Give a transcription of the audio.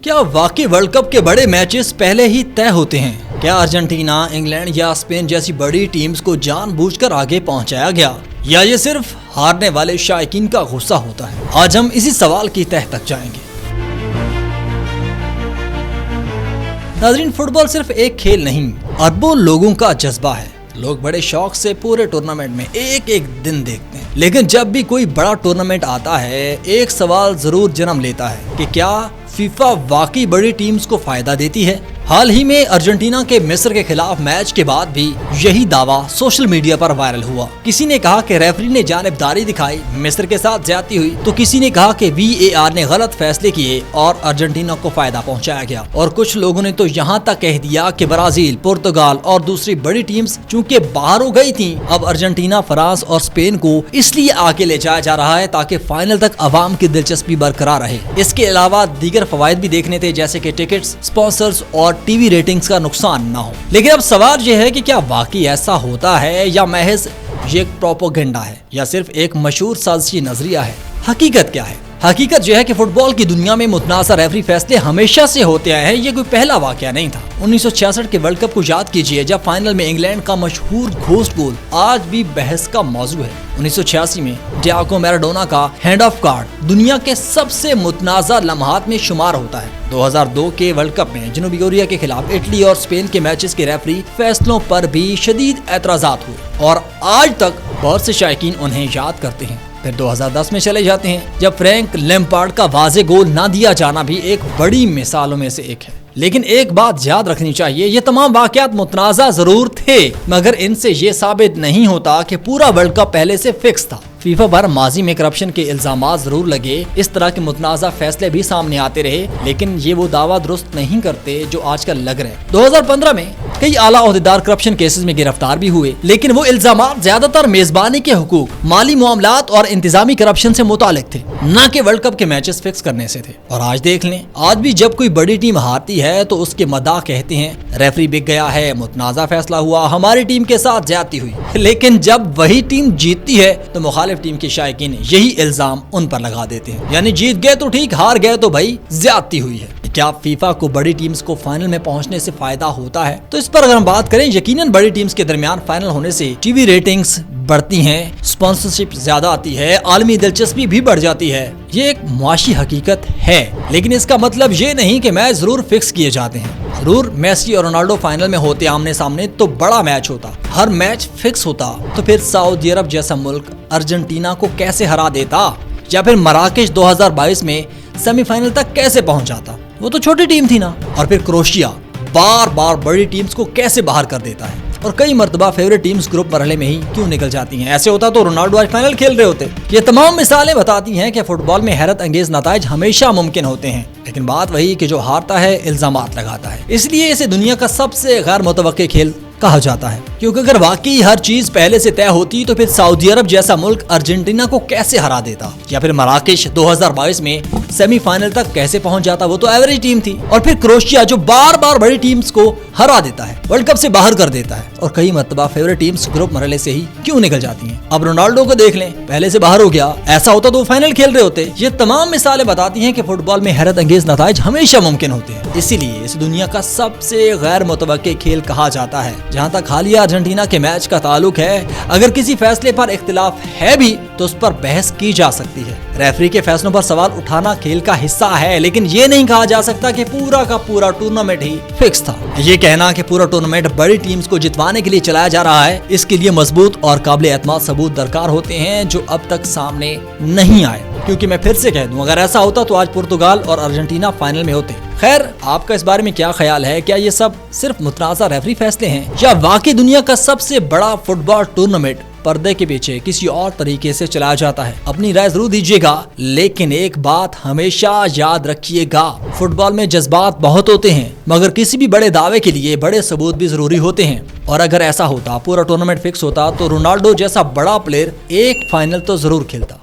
کیا واقعی world cup کے بڑے میچز پہلے ہی طے ہوتے ہیں؟ کیا ارجنٹینا، انگلینڈ یا اسپین جیسی بڑی ٹیمز کو جان بوجھ کر آگے پہنچایا گیا یا یہ صرف ہارنے والے شائقین کا غصہ ہوتا ہے؟ آج ہم اسی سوال کی تہ تک جائیں گے۔ ناظرین، فٹ بال صرف ایک کھیل نہیں، اربوں لوگوں کا جذبہ ہے۔ لوگ بڑے شوق سے پورے ٹورنامنٹ میں ایک ایک دن دیکھتے ہیں، لیکن جب بھی کوئی بڑا ٹورنامنٹ آتا ہے ایک سوال ضرور جنم لیتا ہے کہ کیا فیفا واقعی بڑی ٹیمز کو فائدہ دیتی ہے؟ حال ہی میں ارجنٹینا کے مصر کے خلاف میچ کے بعد بھی یہی دعویٰ سوشل میڈیا پر وائرل ہوا۔ کسی نے کہا کہ ریفری نے جانبداری دکھائی، مصر کے ساتھ زیادتی ہوئی، تو کسی نے کہا کہ VAR نے غلط فیصلے کیے اور ارجنٹینا کو فائدہ پہنچایا گیا، اور کچھ لوگوں نے تو یہاں تک کہہ دیا کہ برازیل، پرتگال اور دوسری بڑی ٹیمز چونکہ باہر ہو گئی تھیں، اب ارجنٹینا، فرانس اور اسپین کو اس لیے آگے لے جایا جا رہا ہے تاکہ فائنل تک عوام کی دلچسپی برقرار رہے۔ اس کے علاوہ دیگر فوائد بھی دیکھنے تھے، جیسے کہ ٹکٹس، اسپانسرز اور ٹی وی ریٹنگز کا نقصان نہ ہو۔ لیکن اب سوال یہ ہے کہ کیا واقعی ایسا ہوتا ہے یا محض یہ ایک پروپیگنڈا ہے یا صرف ایک مشہور سازشی نظریہ ہے؟ حقیقت کیا ہے؟ حقیقت یہ ہے کہ فٹ بال کی دنیا میں متنازع ریفری فیصلے ہمیشہ سے ہوتے آئے ہیں، یہ کوئی پہلا واقعہ نہیں تھا۔ 1966 کے ورلڈ کپ کو یاد کیجئے، جب فائنل میں انگلینڈ کا مشہور گھوسٹ گول آج بھی بحث کا موضوع ہے۔ 1986 میں ڈیاگو میراڈونا کا ہینڈ آف کارڈ دنیا کے سب سے متنازع لمحات میں شمار ہوتا ہے۔ 2002 کے ورلڈ کپ میں جنوبی کوریا کے خلاف اٹلی اور اسپین کے میچز کے ریفری فیصلوں پر بھی شدید اعتراضات ہوئے اور آج تک بہت سے شائقین انہیں یاد کرتے ہیں۔ پھر 2010 میں چلے جاتے ہیں، جب فرینک لیمپارڈ کا واضح گول نہ دیا جانا بھی ایک بڑی مثالوں میں سے ایک ہے۔ لیکن ایک بات یاد رکھنی چاہیے، یہ تمام واقعات متنازع ضرور تھے، مگر ان سے یہ ثابت نہیں ہوتا کہ پورا ورلڈ کپ پہلے سے فکس تھا۔ فیفا پر ماضی میں کرپشن کے الزامات ضرور لگے، اس طرح کے متنازع فیصلے بھی سامنے آتے رہے، لیکن یہ وہ دعویٰ درست نہیں کرتے جو آج کل لگ رہے۔ 2015 میں کئی اعلیٰ عہدیدار کرپشن کیسز میں گرفتار بھی ہوئے، لیکن وہ الزامات زیادہ تر میزبانی کے حقوق، مالی معاملات اور انتظامی کرپشن سے متعلق تھے، نہ کہ ورلڈ کپ کے میچز فکس کرنے سے تھے۔ اور آج دیکھ لیں، آج بھی جب کوئی بڑی ٹیم ہارتی ہے تو اس کے مداح کہتے ہیں ریفری بک گیا ہے، متنازع فیصلہ ہوا، ہماری ٹیم کے ساتھ زیادتی ہوئی۔ لیکن جب وہی ٹیم جیتتی ہے تو مخالف ٹیم کے شائقین یہی الزام ان پر لگا دیتے ہیں، یعنی جیت گئے تو ٹھیک، ہار گئے تو بھائی زیادتی ہوئی ہے۔ کیا فیفا کو بڑی ٹیمز کو فائنل میں پہنچنے سے فائدہ ہوتا ہے؟ تو اس پر اگر ہم بات کریں، یقیناً بڑی ٹیمز کے درمیان فائنل ہونے سے ٹی وی ریٹنگز بڑھتی ہیں، اسپانسرشپ زیادہ آتی ہے، عالمی دلچسپی بھی بڑھ جاتی ہے۔ یہ ایک معاشی حقیقت ہے، لیکن اس کا مطلب یہ نہیں کہ میچ ضرور فکس کیے جاتے ہیں۔ ضرور میسی اور رونالڈو فائنل میں ہوتے آمنے سامنے تو بڑا میچ ہوتا، ہر میچ فکس ہوتا، تو پھر سعودی عرب جیسا ملک ارجنٹینا کو کیسے ہرا دیتا، یا پھر مراکش 2022 میں سیمی فائنل تک کیسے پہنچ جاتا؟ وہ تو چھوٹی ٹیم تھی نا۔ اور پھر کروشیا بار بار بڑی ٹیمز کو کیسے باہر کر دیتا ہے، اور کئی مرتبہ فیورٹ ٹیمز گروپ مرحلے میں ہی کیوں نکل جاتی ہیں؟ ایسے ہوتا تو رونالڈو آج فائنل کھیل رہے ہوتے۔ یہ تمام مثالیں بتاتی ہیں کہ فٹ بال میں حیرت انگیز نتائج ہمیشہ ممکن ہوتے ہیں، لیکن بات وہی کہ جو ہارتا ہے الزامات لگاتا ہے۔ اس لیے اسے دنیا کا سب سے غیر متوقع کھیل کہا جاتا ہے، کیونکہ اگر واقعی ہر چیز پہلے سے طے ہوتی تو پھر سعودی عرب جیسا ملک ارجنٹینا کو کیسے ہرا دیتا، یا پھر مراکش 2022 میں سیمی فائنل تک کیسے پہنچ جاتا؟ وہ تو ایوریج ٹیم تھی۔ اور پھر کروشیا جو بار بار بڑی ٹیمز کو ہرا دیتا ہے، ورلڈ کپ سے باہر کر دیتا ہے، اور کئی مرتبہ فیورٹ ٹیمز گروپ مرحلے سے ہی کیوں نکل جاتی ہیں؟ اب رونالڈو کو دیکھ لیں، پہلے سے باہر ہو گیا، ایسا ہوتا تو وہ فائنل کھیل رہے ہوتے۔ یہ تمام مثالیں بتاتی ہیں کہ فٹ بال میں حیرت انگیز نتائج ہمیشہ ممکن ہوتے ہیں، اسی لیے اس دنیا کا سب سے غیر متوقع کھیل کہا جاتا ہے۔ جہاں تک حالیہ ارجنٹینا کے میچ کا تعلق ہے، اگر کسی فیصلے پر اختلاف ہے بھی تو اس پر بحث کی جا سکتی ہے۔ ریفری کے فیصلوں پر سوال اٹھانا کھیل کا حصہ ہے، لیکن یہ نہیں کہا جا سکتا کہ پورا کا پورا ٹورنامنٹ ہی فکس تھا۔ یہ کہنا کہ پورا ٹورنامنٹ بڑی ٹیمز کو جتوانے کے لیے چلایا جا رہا ہے، اس کے لیے مضبوط اور قابل اعتماد ثبوت درکار ہوتے ہیں جو اب تک سامنے نہیں آئے۔ کیونکہ میں پھر سے کہہ دوں، اگر ایسا ہوتا تو آج پرتگال اور ارجنٹینا فائنل میں ہوتے۔ خیر، آپ کا اس بارے میں کیا خیال ہے؟ کیا یہ سب صرف متنازع ریفری فیصلے ہیں، یا واقعی دنیا کا سب سے بڑا فٹ بال ٹورنامنٹ پردے کے پیچھے کسی اور طریقے سے چلایا جاتا ہے؟ اپنی رائے ضرور دیجیے گا، لیکن ایک بات ہمیشہ یاد رکھیے گا، فٹ بال میں جذبات بہت ہوتے ہیں، مگر کسی بھی بڑے دعوے کے لیے بڑے ثبوت بھی ضروری ہوتے ہیں۔ اور اگر ایسا ہوتا، پورا ٹورنامنٹ فکس ہوتا، تو رونالڈو جیسا بڑا پلیئر ایک فائنل تو ضرور کھیلتا۔